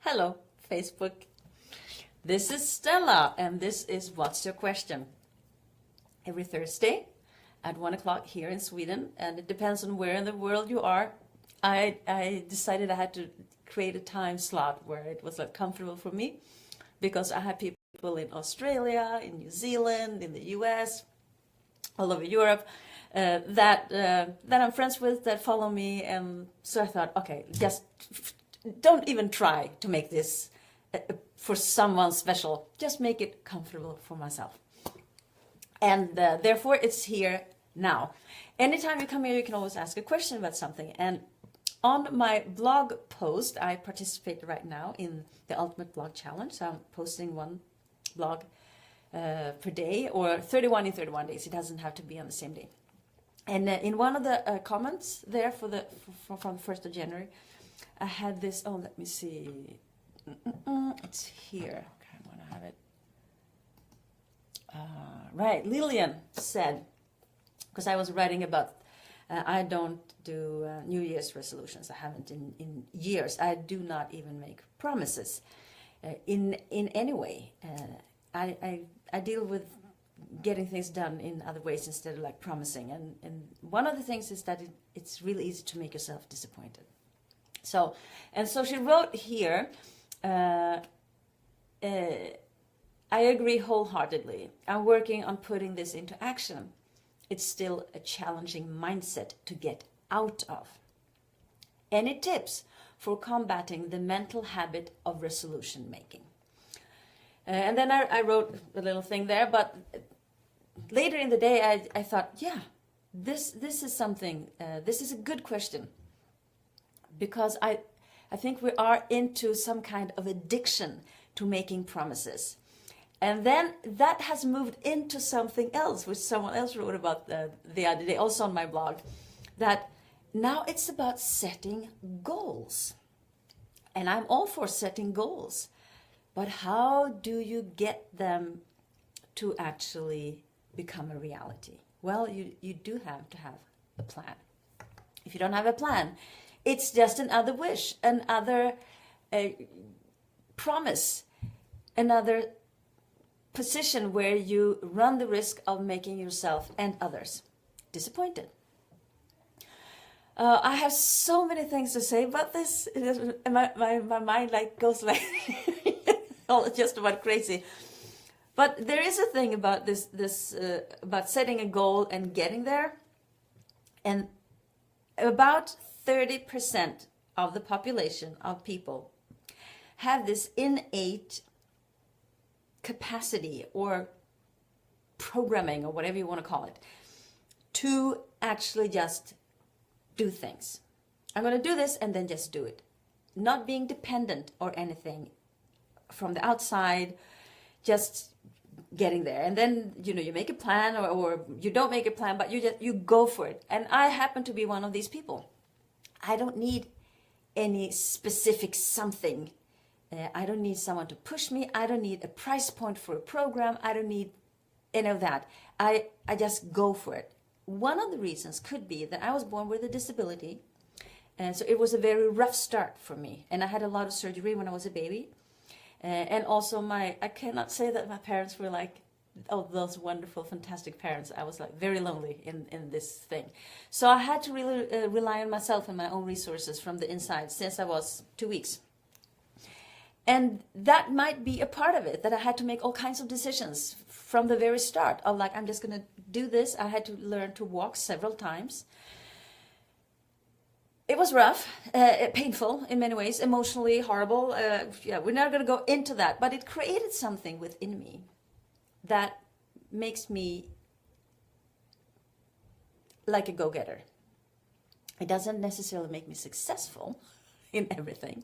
Hello, Facebook. This is Stella, and this is What's Your Question? Every Thursday at 1 o'clock here in Sweden, and it depends on where in the world you are. I decided I had to create a time slot where it was like comfortable for me, because I have people in Australia, in New Zealand, in the US, all over Europe, that I'm friends with, that follow me, and so I thought, okay, just don't even try to make this for someone special. Just make it comfortable for myself. And therefore, it's here now. Anytime you come here, you can always ask a question about something. And on my blog post, I participate right now in the Ultimate Blog Challenge. So I'm posting one blog per day, or 31 in 31 days. It doesn't have to be on the same day. And in one of the comments there from the 1st of January, I had this, oh, let me see. It's here. Okay, I want to have it. Right, Lillian said, because I was writing about, I don't do New Year's resolutions. I haven't in years. I do not even make promises in any way. I deal with getting things done in other ways instead of like promising. And one of the things is that it's really easy to make yourself disappointed. So she wrote here, I agree wholeheartedly. I'm working on putting this into action. It's still a challenging mindset to get out of. Any tips for combating the mental habit of resolution making? And then I wrote a little thing there, but later in the day I thought, yeah, this is something, this is a good question. Because I think we are into some kind of addiction to making promises. And then that has moved into something else, which someone else wrote about the other day, also on my blog, that now it's about setting goals. And I'm all for setting goals. But how do you get them to actually become a reality? Well, you do have to have a plan. If you don't have a plan, it's just another wish, another promise, another position where you run the risk of making yourself and others disappointed. I have so many things to say about this. My mind like goes like just about crazy. But there is a thing about this about setting a goal and getting there, and about 30% of the population of people have this innate capacity or programming, or whatever you want to call it, to actually just do things. I'm going to do this and then just do it. Not being dependent or anything from the outside, just getting there. And then, you make a plan, or you don't make a plan, but you go for it. And I happen to be one of these people. I don't need any specific something. I don't need someone to push me. I don't need a price point for a program. I don't need any of that. I just go for it. One of the reasons could be that I was born with a disability. And so it was a very rough start for me. And I had a lot of surgery when I was a baby. And also I cannot say that my parents were like, oh, those wonderful, fantastic parents. I was like very lonely in this thing. So I had to really rely on myself and my own resources from the inside since I was 2 weeks. And that might be a part of it, that I had to make all kinds of decisions from the very start of like, I'm just going to do this. I had to learn to walk several times. It was rough, painful in many ways, emotionally horrible. We're not going to go into that, but it created something within me that makes me like a go-getter. It doesn't necessarily make me successful in everything,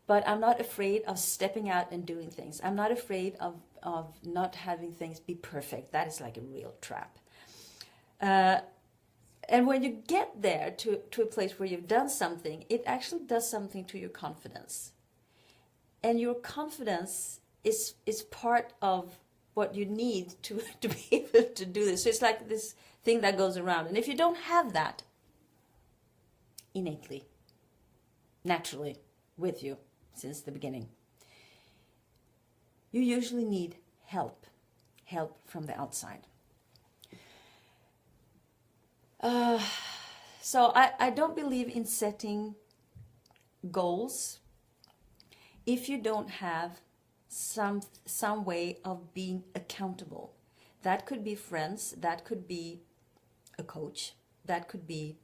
but I'm not afraid of stepping out and doing things. I'm not afraid of not having things be perfect. That is like a real trap. And when you get there to a place where you've done something, it actually does something to your confidence. And your confidence is part of what you need to be able to do this. So it's like this thing that goes around. And if you don't have that innately, naturally with you, since the beginning. You usually need help from the outside. So I don't believe in setting goals if you don't have some way of being accountable. That could be friends, that could be a coach, that could be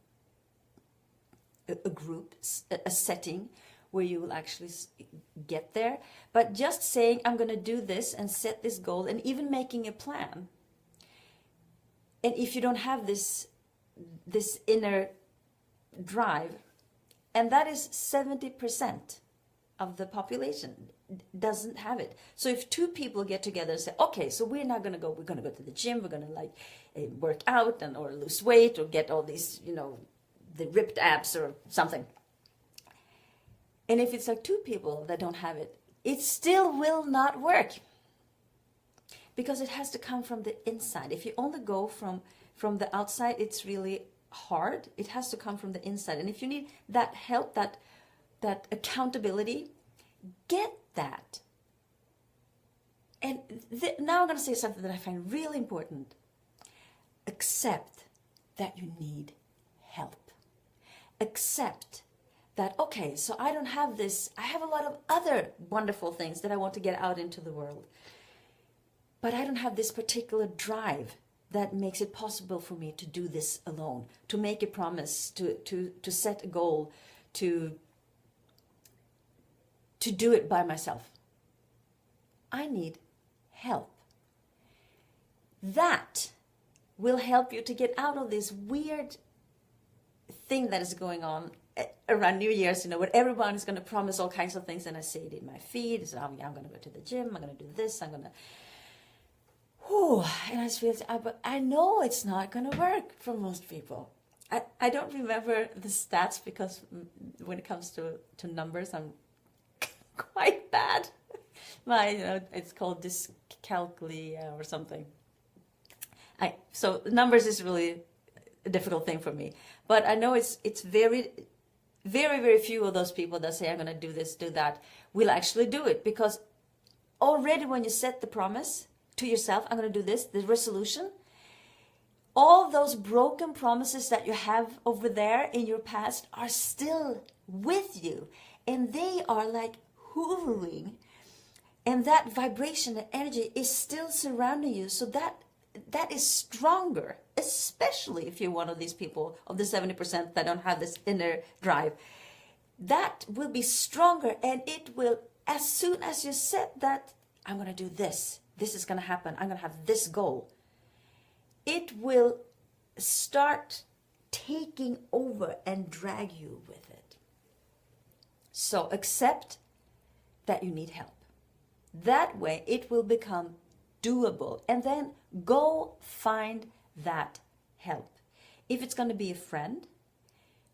a group, a setting where you will actually get there. But just saying, I'm going to do this and set this goal, and even making a plan. And if you don't have this inner drive, and that is 70% of the population doesn't have it. So if two people get together and say, okay, so we're going to go to the gym, we're going to work out or lose weight or get all these, the ripped abs or something. And if it's like two people that don't have it, it still will not work. Because it has to come from the inside. If you only go from the outside, it's really hard. It has to come from the inside. And if you need that help, that accountability, get that. And now I'm going to say something that I find really important. Accept that you need help. Accept that, okay, so I don't have this. I have a lot of other wonderful things that I want to get out into the world. But I don't have this particular drive that makes it possible for me to do this alone, to make a promise, to set a goal, to do it by myself. I need help. That will help you to get out of this weird thing that is going on around New Year's, where everyone is going to promise all kinds of things, and I see it in my feed. So I'm going to go to the gym, I'm going to do this, I'm going to... and I just feel, but I know it's not going to work for most people. I don't remember the stats because when it comes to numbers, I'm quite bad. It's called dyscalculia or something. So numbers is really a difficult thing for me. But I know it's very, very, very few of those people that say, I'm going to do this, do that, will actually do it. Because already when you set the promise to yourself, I'm going to do this, the resolution, all those broken promises that you have over there in your past are still with you. And they are like hovering. And that vibration, that energy is still surrounding you. So that is stronger, especially if you're one of these people, of the 70% that don't have this inner drive. That will be stronger, and it will, as soon as you set that, I'm going to do this, this is going to happen, I'm going to have this goal, it will start taking over and drag you with it. So accept that you need help. That way it will become doable, and then go find that help. If it's going to be a friend,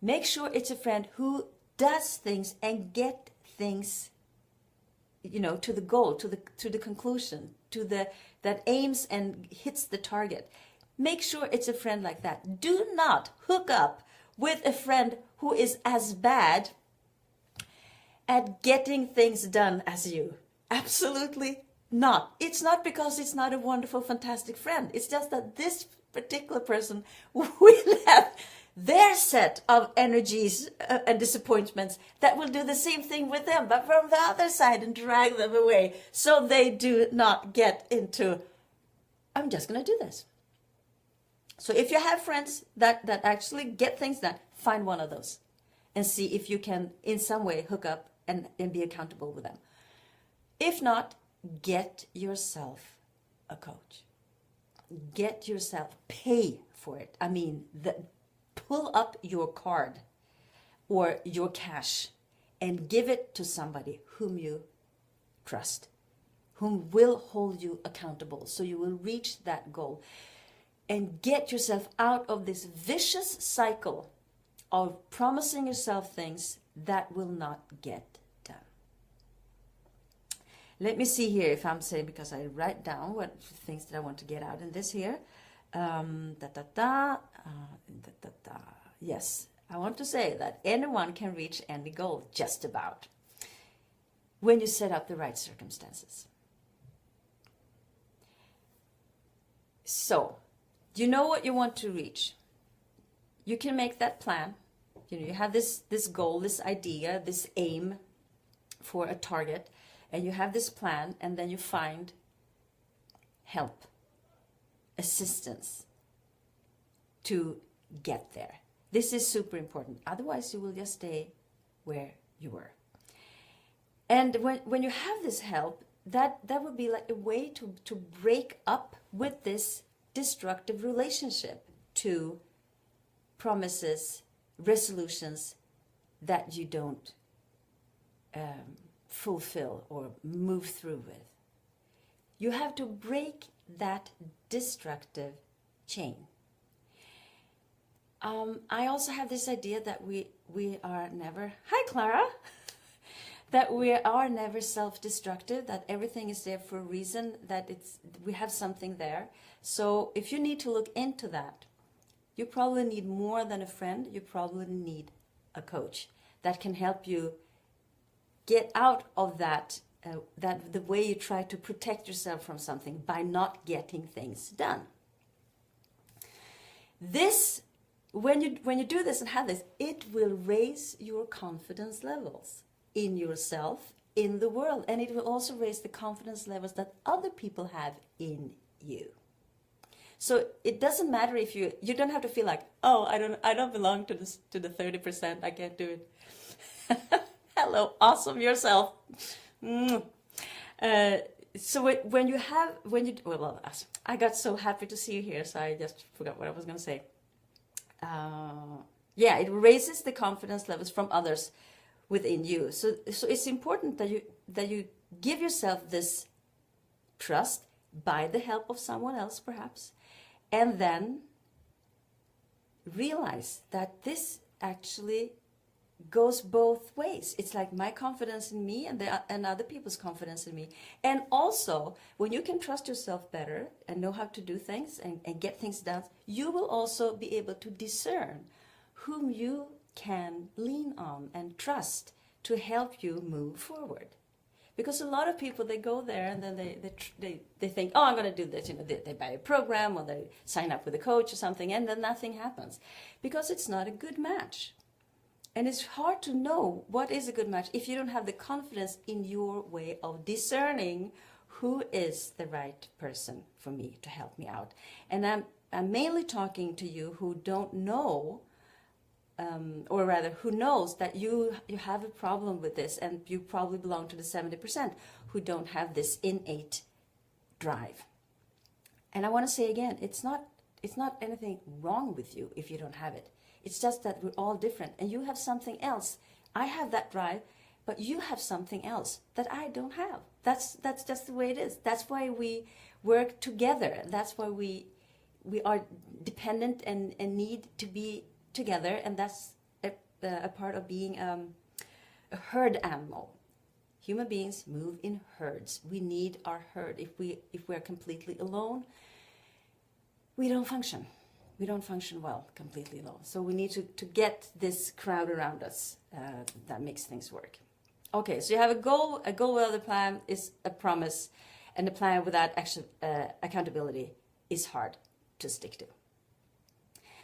make sure it's a friend who does things and get things, to the goal, to the conclusion, that aims and hits the target. Make sure it's a friend like that. Do not hook up with a friend who is as bad at getting things done as you. Absolutely not. It's not because it's not a wonderful, fantastic friend. It's just that this particular person will have their set of energies and disappointments that will do the same thing with them, but from the other side, and drag them away so they do not get into, I'm just going to do this. So if you have friends that actually get things done, find one of those and see if you can in some way hook up and be accountable with them. If not, get yourself a coach. Get yourself, pay for it. Pull up your card or your cash and give it to somebody whom you trust, whom will hold you accountable so you will reach that goal. And get yourself out of this vicious cycle of promising yourself things that will not get done. Let me see here if I'm saying, because I write down what things that I want to get out in this here. Yes, I want to say that anyone can reach any goal, just about. when you set up the right circumstances. So, you know what you want to reach. You can make that plan. You know, you have this goal, this idea, this aim for a target, and you have this plan, and then you find help, assistance to get there. This is super important. Otherwise, you will just stay where you were. And when you have this help, that would be like a way to break up with this destructive relationship to promises, resolutions that you don't fulfill or move through with. You have to break that destructive chain. I also have this idea that we are never, hi Clara, that we are never self-destructive, that everything is there for a reason, that we have something there. So if you need to look into that, you probably need more than a friend, you probably need a coach that can help you get out of that the way you try to protect yourself from something by not getting things done. This, when you do this and have this, it will raise your confidence levels in yourself, in the world, and it will also raise the confidence levels that other people have in you. So it doesn't matter if you don't have to feel like, oh, I don't belong to the 30%, I can't do it. Hello, awesome yourself. So I got so happy to see you here, so I just forgot what I was going to say. Yeah, it raises the confidence levels from others within you. So it's important that you give yourself this trust by the help of someone else, perhaps, and then realize that this actually goes both ways. It's like my confidence in me and other people's confidence in me. And also, when you can trust yourself better and know how to do things and get things done, you will also be able to discern whom you can lean on and trust to help you move forward. Because a lot of people, they go there and then they think, oh, I'm going to do this. You know, they buy a program or they sign up with a coach or something, and then nothing happens because it's not a good match. And it's hard to know what is a good match if you don't have the confidence in your way of discerning who is the right person for me to help me out. And I'm mainly talking to you who don't know, or rather who knows that you have a problem with this, and you probably belong to the 70% who don't have this innate drive. And I want to say again, it's not anything wrong with you if you don't have it. It's just that we're all different, and you have something else. I have that drive, but you have something else that I don't have. That's just the way it is. That's why we work together. That's why we are dependent and need to be together, and that's a part of being a herd animal. Human beings move in herds. We need our herd. If we're completely alone, we don't function. We don't function well completely alone. So we need to get this crowd around us that makes things work. Okay, so you have a goal. A goal without a plan is a promise, and a plan without accountability is hard to stick to.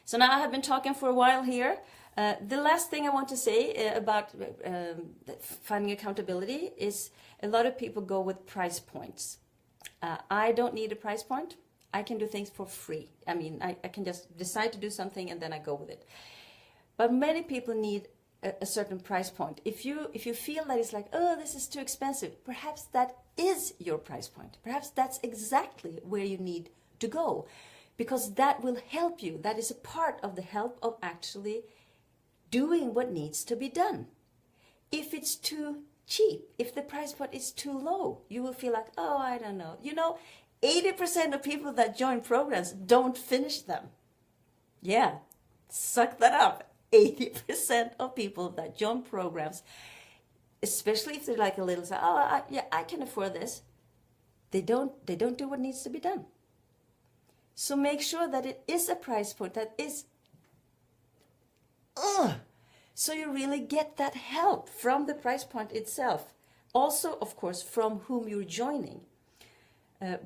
So now I have been talking for a while here. The last thing I want to say about finding accountability is a lot of people go with price points. I don't need a price point. I can do things for free. I mean, I can just decide to do something and then I go with it. But many people need a certain price point. If you feel that it's like, oh, this is too expensive, perhaps that is your price point. Perhaps that's exactly where you need to go, because that will help you. That is a part of the help of actually doing what needs to be done. If it's too cheap, if the price point is too low, you will feel like, oh, I don't know. You know, 80% of people that join programs don't finish them. Yeah, suck that up. 80% of people that join programs, especially if they're like a little, I can afford this. They don't do what needs to be done. So make sure that it is a price point that is, so you really get that help from the price point itself. Also, of course, from whom you're joining.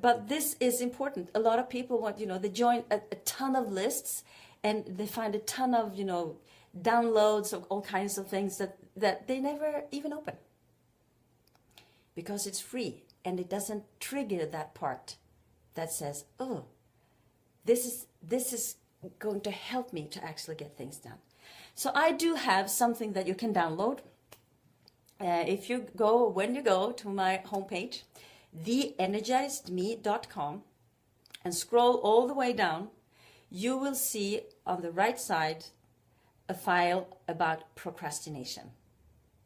But this is important. A lot of people want, they join a ton of lists and they find a ton of, downloads of all kinds of things that they never even open. Because it's free and it doesn't trigger that part that says, oh, this is going to help me to actually get things done. So I do have something that you can download. When you go to my homepage, theenergizedme.com, and scroll all the way down, you will see on the right side a file about procrastination.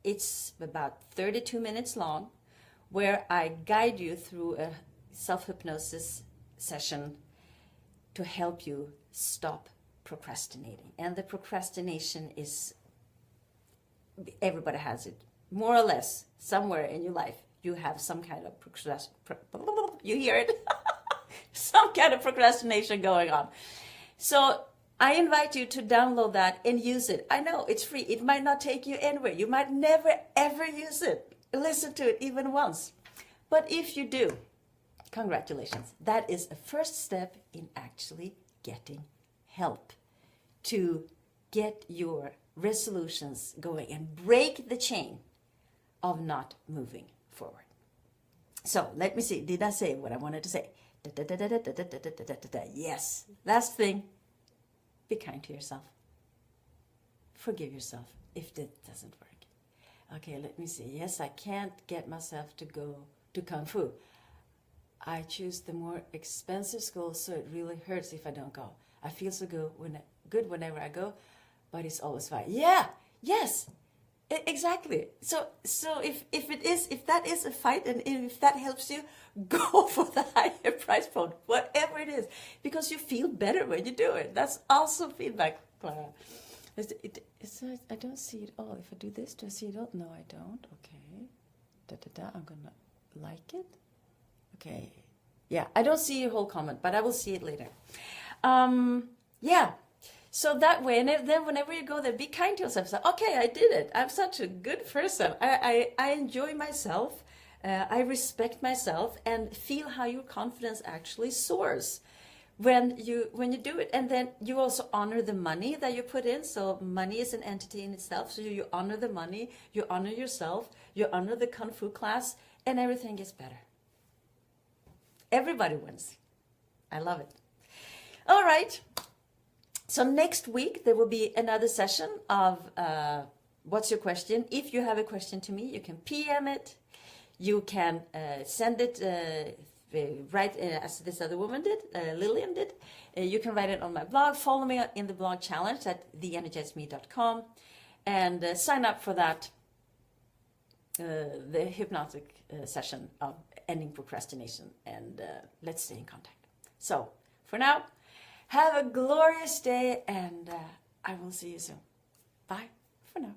It's about 32 minutes long, where I guide you through a self-hypnosis session to help you stop procrastinating. And the procrastination is, everybody has it. More or less, somewhere in your life, you have some kind of you hear it? Some kind of procrastination going on. So I invite you to download that and use it. I know it's free. It might not take you anywhere. You might never, ever use it. Listen to it even once. But if you do, congratulations. That is a first step in actually getting help to get your resolutions going and break the chain of not moving forward. So let me see. Did I say what I wanted to say? Yes. Last thing. Be kind to yourself. Forgive yourself if that doesn't work. Okay, let me see. Yes, I can't get myself to go to Kung Fu. I choose the more expensive school, so it really hurts if I don't go. I feel so good whenever I go, but it's always fine. Yeah, yes, exactly. So if that is a fight, and if that helps you, go for the higher price point, whatever it is, because you feel better when you do it. That's also feedback. I don't see it all. If I do this, do I see it all? No, I don't. Okay. I'm gonna like it. Okay. Yeah, I don't see your whole comment, but I will see it later. Yeah. So that way, and then whenever you go there, be kind to yourself. Say, okay, I did it. I'm such a good person. I enjoy myself. I respect myself, and feel how your confidence actually soars when you do it. And then you also honor the money that you put in. So money is an entity in itself. So you honor the money, you honor yourself, you honor the Kung Fu class, and everything gets better. Everybody wins. I love it. All right. So next week, there will be another session of What's Your Question? If you have a question to me, you can PM it. You can send it right as this other woman did, Lillian did. You can write it on my blog. Follow me in the blog challenge at theenergizedme.com, and sign up for that, the hypnotic session of ending procrastination, and let's stay in contact. So for now, have a glorious day, and I will see you soon. Bye for now.